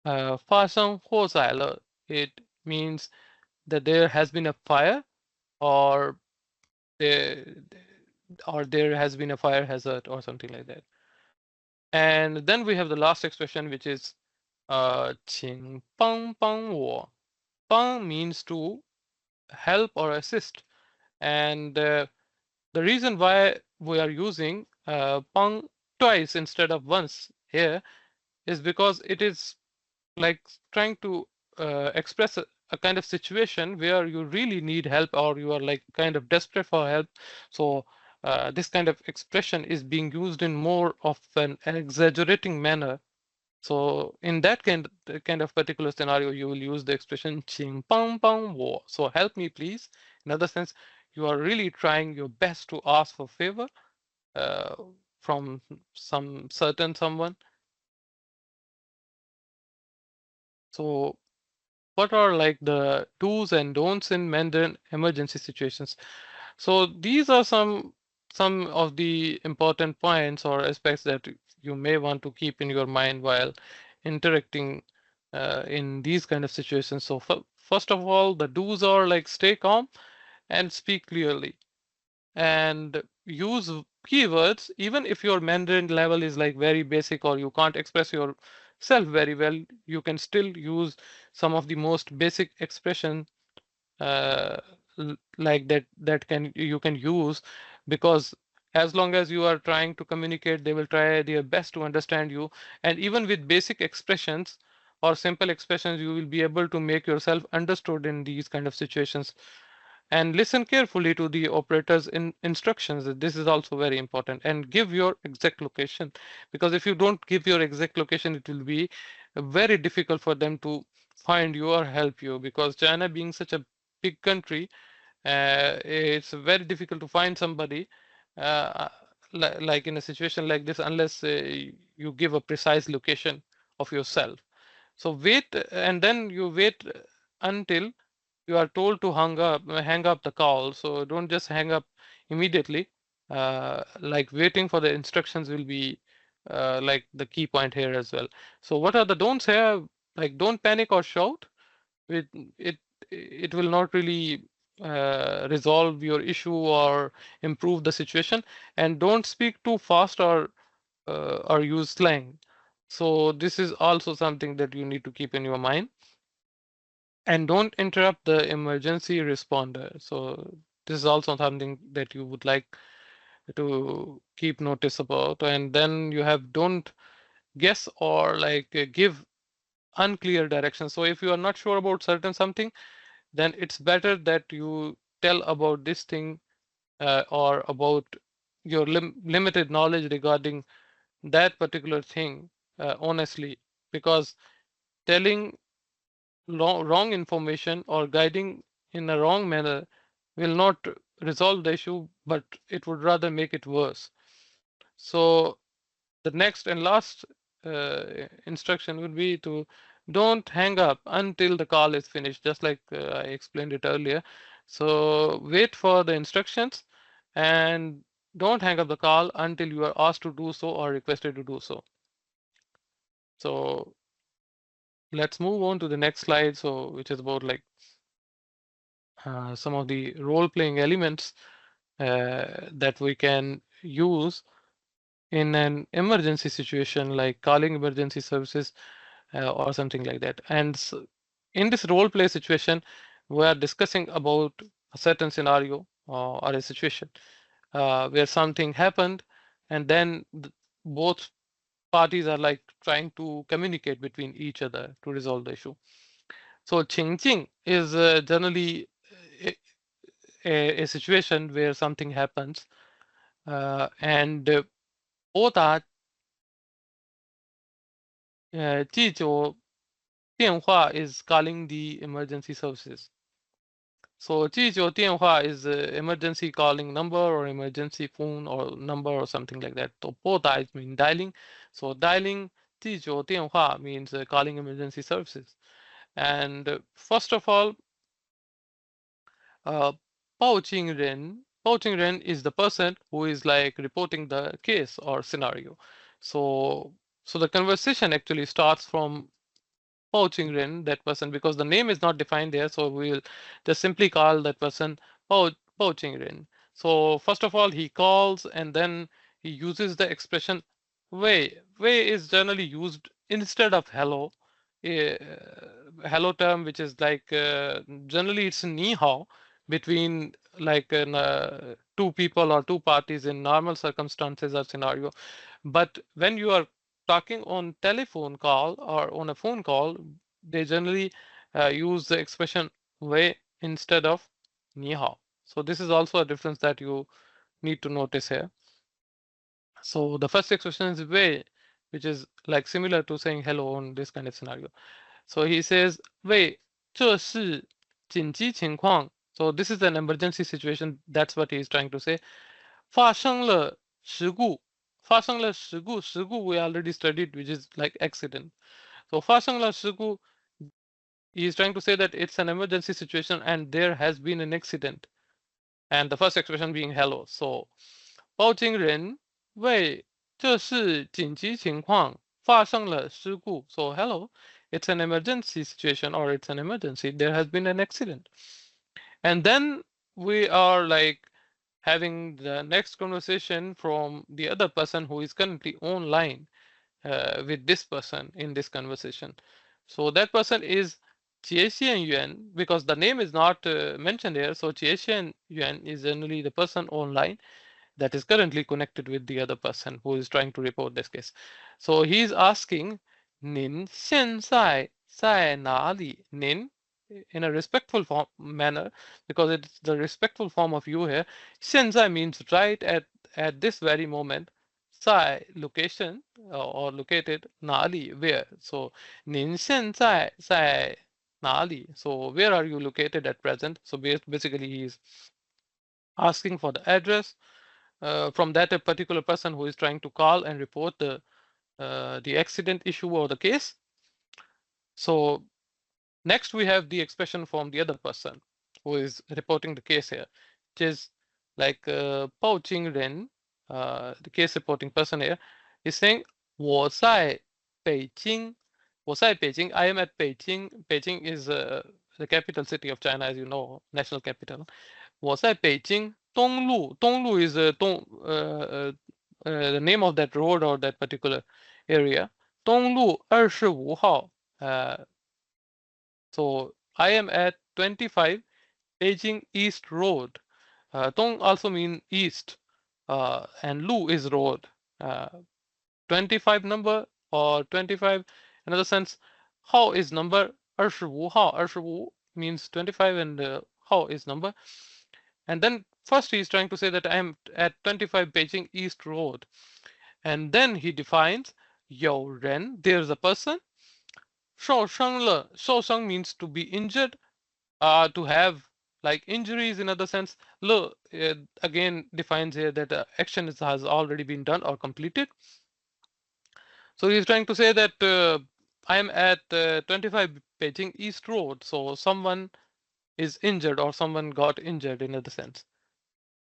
发生火灾了, it means that there has been a fire, or there has been a fire hazard or something like that. And then we have the last expression, which is 请帮帮我. 帮 means to help or assist. And the reason why we are using 帮 twice instead of once here is because it is like trying to express a kind of situation where you really need help, or you are like kind of desperate for help. So this kind of expression is being used in more of an exaggerating manner So in that kind of particular scenario, you will use the expression "请帮帮我." So help me, please. In other sense, you are really trying your best to ask for favor uh, from some certain someone. So what are like the do's and don'ts in Mandarin emergency situations? So these are some of the important points or aspects that you may want to keep in your mind while interacting in these kind of situations. So first of all, the do's are like stay calm and speak clearly and use keywords even if your Mandarin level is like very basic or you can't express yourself very well, you can still use some of the most basic expression uh, like that can you can use, because as long as you are trying to communicate, they will try their best to understand you, and even with basic expressions or simple expressions you will be able to make yourself understood in these kind of situations. And listen carefully to the operator's instructions. This is also very important, and give your exact location, because if you don't give your exact location, it will be very difficult for them to find you or help you, because China being such a big country, it's very difficult to find somebody uh, like in a situation like this unless you give a precise location of yourself. So wait, and then you wait until you are told to hang up the call. So don't just hang up immediately. Like waiting for the instructions will be like the key point here as well. So what are the don'ts here? Like don't panic or shout. It it it will not really resolve your issue or improve the situation. And don't speak too fast or use slang. So this is also something that you need to keep in your mind. And don't interrupt the emergency responder. So this is also something that you would like to keep notice about. And then you have don't guess or like give unclear directions. So if you are not sure about certain something, then it's better that you tell about this thing or about your limited knowledge regarding that particular thing honestly, because telling wrong information or guiding in a wrong manner will not resolve the issue, but it would rather make it worse. So the next and last instruction would be to don't hang up until the call is finished, just like I explained it earlier. So wait for the instructions and don't hang up the call until you are asked to do so or requested to do so. So let's move on to the next slide. So which is about like some of the role playing elements that we can use in an emergency situation, like calling emergency services or something like that. And in this role play situation, we are discussing about a certain scenario or a situation where something happened, and then both parties are like trying to communicate between each other to resolve the issue. So changing is generally a situation where something happens and both are 记酒电话 is calling the emergency services. So 记酒电话 is emergency calling number or emergency phone or number or something like that. So both eyes mean dialing. So dialing 记酒电话 means calling emergency services. And first of all, 报警人 is the person who is like reporting the case or scenario. So so the conversation actually starts from 报警人, that person, because the name is not defined there. So we'll just simply call that person 报警人. So first of all, he calls and then he uses the expression way. Way is generally used instead of hello. Uh, Hello term, which is like generally it's ni hao between like two people or two parties in normal circumstances or scenario. But when you are talking on telephone call or on a phone call, they generally use the expression "way" instead of "ni hao." So this is also a difference that you need to notice here. So the first expression is "way." which is like similar to saying hello in this kind of scenario. So he says, 喂，这是紧急情况. So this is an emergency situation. That's what he is trying to say. 发生了事故，发生了事故，事故 we already studied, which is like accident. So 发生了事故, he is trying to say that it's an emergency situation and there has been an accident. And the first expression being hello. So 报警人为这是紧急情况，发生了事故. So hello, it's an emergency situation or it's an emergency. There has been an accident. And then we are like having the next conversation from the other person who is currently online with this person in this conversation. So that person is Jie Yuan, because the name is not mentioned here. So Jie Yuan is generally the person online that is currently connected with the other person who is trying to report this case. So he's asking, 您现在在哪里? Nin, in a respectful manner, because it's the respectful form of you here. 现在 means right at this very moment. 在 location or located 哪里 where. So 您现在在哪里? So where are you located at present? So basically he's asking for the address from that a particular person who is trying to call and report the accident issue or the case. So next we have the expression from the other person who is reporting the case here, which is like 报警人, the case reporting person here is saying 我在北京, 我在北京, I am at Beijing. Beijing is the capital city of China, as you know, national capital. 我在北京东路, 东路 is the name of that road or that particular area. 东路25号. So I am at 25 Beijing East Road. Dong also mean east, and Lu is road. 25 number or 25, another sense. Hao is number. 25号, 25 means 25 and Hao is number. And then first he is trying to say that I am at 25 Beijing East Road. And then he defines 有人, there's a person. 受伤了, 受伤 means to be injured, to have like injuries in other sense. Le again defines here that action has already been done or completed. So he's trying to say that I am at 25 Beijing East Road. So someone is injured or someone got injured in other sense.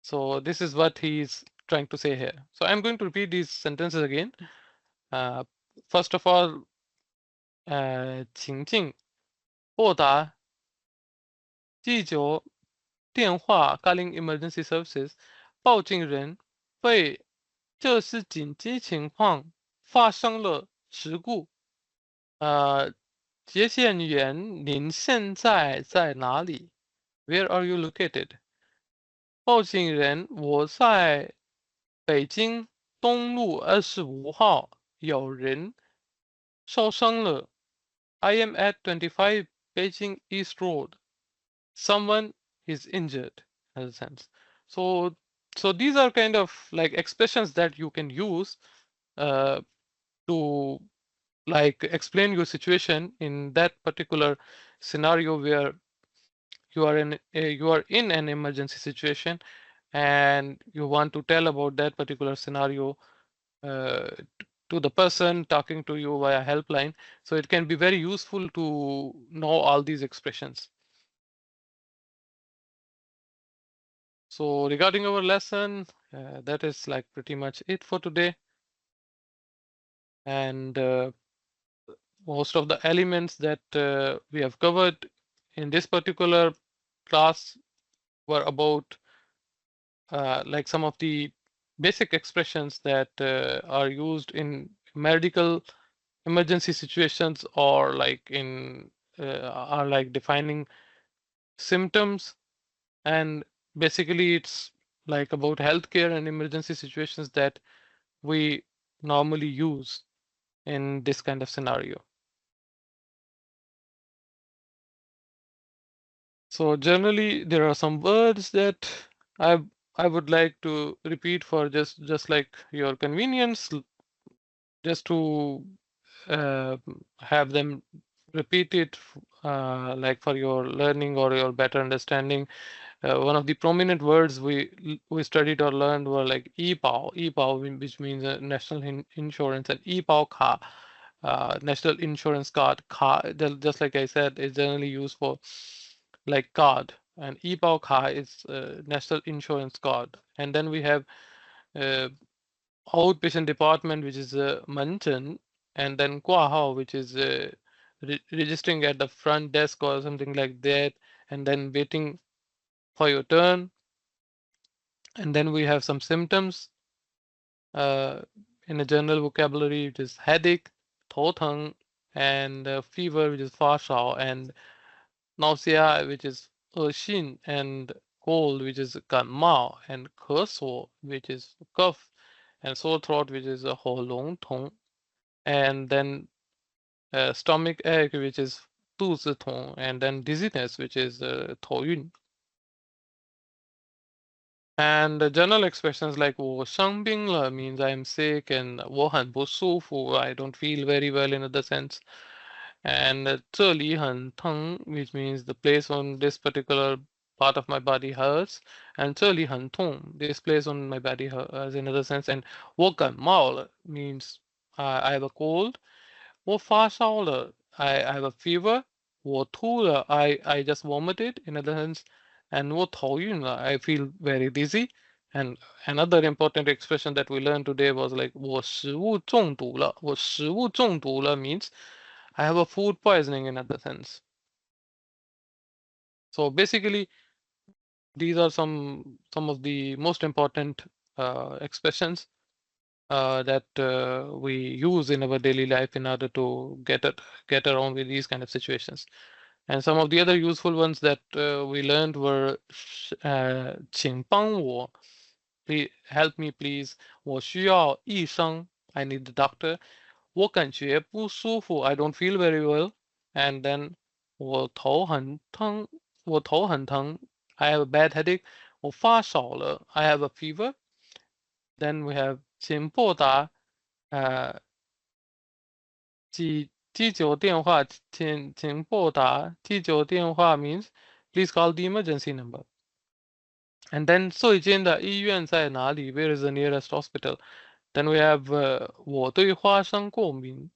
So this is what he's trying to say here. So I'm going to repeat these sentences again. First of all, 情境拨打急救电话 calling emergency services 报警人为这是紧急情况发生了事故接线员您现在在哪里 Where are you located 报警人我在北京东路25号有人受伤了 I am at 25 Beijing East Road someone is injured in a sense. So these are kind of like expressions that you can use to like explain your situation in that particular scenario where you are in an emergency situation and you want to tell about that particular scenario uh, to the person talking to you via helpline. So it can be very useful to know all these expressions. So regarding our lesson, that is like pretty much it for today. And most of the elements that we have covered in this particular class were about like some of the basic expressions that are used in medical emergency situations or like in are like defining symptoms, and basically it's like about healthcare and emergency situations that we normally use in this kind of scenario. So generally there are some words that I would like to repeat for just like your convenience. just to have them repeat it, like for your learning or your better understanding. One of the prominent words we studied or learned were like e-pao, which means national insurance, and e-pao ka, national insurance card. Just like I said, is generally used for like card, and e-pao ka is national insurance card. And then we have uh, outpatient department, which is Manchen, and then Kuahao, which is registering at the front desk or something like that, and then waiting for your turn. And then we have some symptoms uh, in a general vocabulary, which is headache, 头疼, and fever, which is 发烧, and nausea, which is 恶心, and cold, which is 感冒, and 咳嗽, which is cough, and sore throat, which is 喉咙痛, and then stomach ache, which is 肚子痛, and then dizziness, which is 头晕. And the general expressions like 我生病了 means I'm sick, and 我很不舒服, I don't feel very well in other sense. And 这里很疼, which means the place on this particular part of my body hurts. And 这里很痛, this place on my body hurts in other sense. And 我感冒了 means I have a cold. 我发烧了, I have a fever. 我吐了, I just vomited in other sense. And 我头晕了, I feel very dizzy. And another important expression that we learned today was like 我食物中毒了. 我食物中毒了 means I have a food poisoning in other sense. So basically, these are some of the most important expressions that we use in our daily life in order to get around with these kind of situations. And some of the other useful ones that we learned were 请帮我, please help me please. 我需要医生, I need the doctor. 我感觉不舒服, I don't feel very well. And then 我头很疼, 我头很疼, I have a bad headache. 我发烧了, I have a fever. Then we have 请拨打 急救电话, 请拨打急救电话 means please call the emergency number. And then 最近的医院在哪里? Where is the nearest hospital? Then we have 我对花生过敏,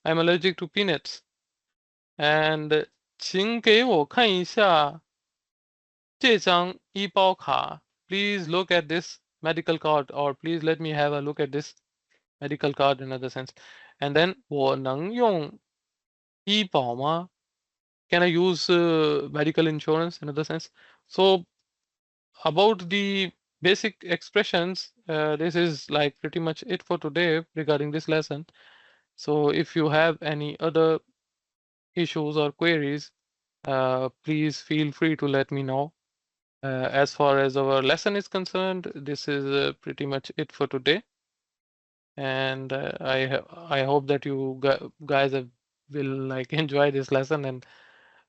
I'm allergic to peanuts. And 请给我看一下这张医保卡. Please look at this medical card, or please let me have a look at this medical card in other sense. And then 我能用医保吗? Can I use medical insurance in other sense? So about the basic expressions, this is like pretty much it for today regarding this lesson. So if you have any other issues or queries, please feel free to let me know. As far as our lesson is concerned, this is pretty much it for today. And I hope that you guys will like enjoy this lesson and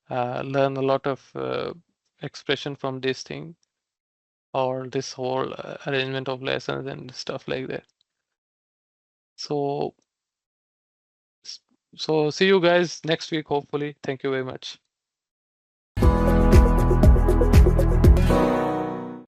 learn a lot of expression from this thing, or this whole arrangement of lessons and stuff like that. So see you guys next week, hopefully. Thank you very much.